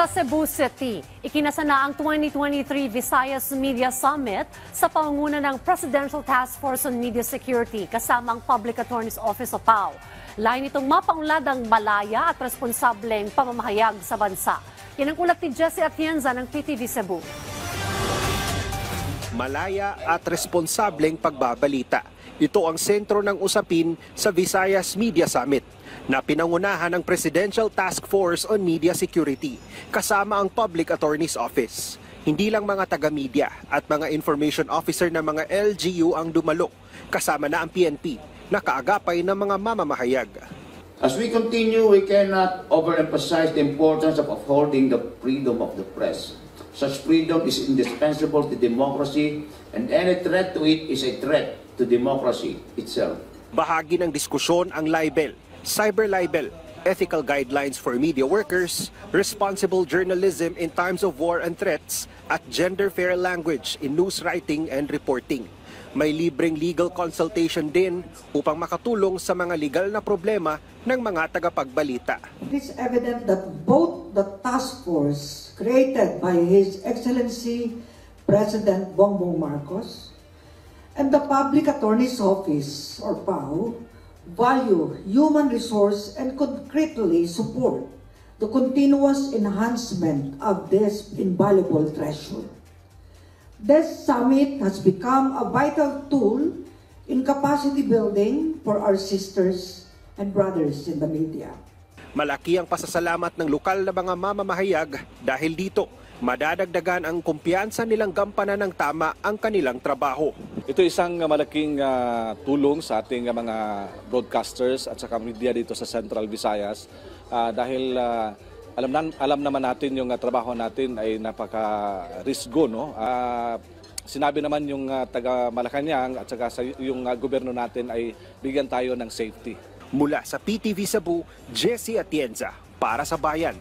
Sa Cebu City, ikinasana ang 2023 Visayas Media Summit sa pangunguna ng Presidential Task Force on Media Security kasama ang Public Attorney's Office o PAO. Lain itong mapaunlad ang malaya at responsableng pamamahayag sa bansa. Yan ang ulat ni Jessie Atienza ng PTV Cebu. Malaya at responsableng pagbabalita. Ito ang sentro ng usapin sa Visayas Media Summit na pinangunahan ng Presidential Task Force on Media Security kasama ang Public Attorney's Office. Hindi lang mga taga-media at mga information officer ng mga LGU ang dumalo, kasama na ang PNP na kaagapay ng mga mamamahayag. As we continue, we cannot overemphasize the importance of upholding the freedom of the press. Such freedom is indispensable to democracy, and any threat to it is a threat to democracy itself. Bahagi ng diskusyon ang libel, cyber libel, ethical guidelines for media workers, responsible journalism in times of war and threats, at gender-fair language in news writing and reporting. May libreng legal consultation din upang makatulong sa mga legal na problema ng mga tagapagbalita. It is evident that both the task force created by His Excellency President Bongbong Marcos and the Public Attorney's Office or PAO value human resource and concretely support the continuous enhancement of this invaluable treasure. This summit has become a vital tool in capacity building for our sisters and brothers in the media. Malaki ang pasasalamat ng lokal na mga mamamahayag dahil dito madadagdagan ang kumpiyansa nilang gampanan ng tama ang kanilang trabaho. Ito isang malaking tulong sa ating mga broadcasters at saka media dito sa Central Visayas dahil alam naman natin yung trabaho natin ay napaka-risgo, no? Sinabi naman yung taga Malacanang at saka yung gobyerno natin ay bigyan tayo ng safety. Mula sa PTV Cebu, Jessie Atienza para sa Bayan.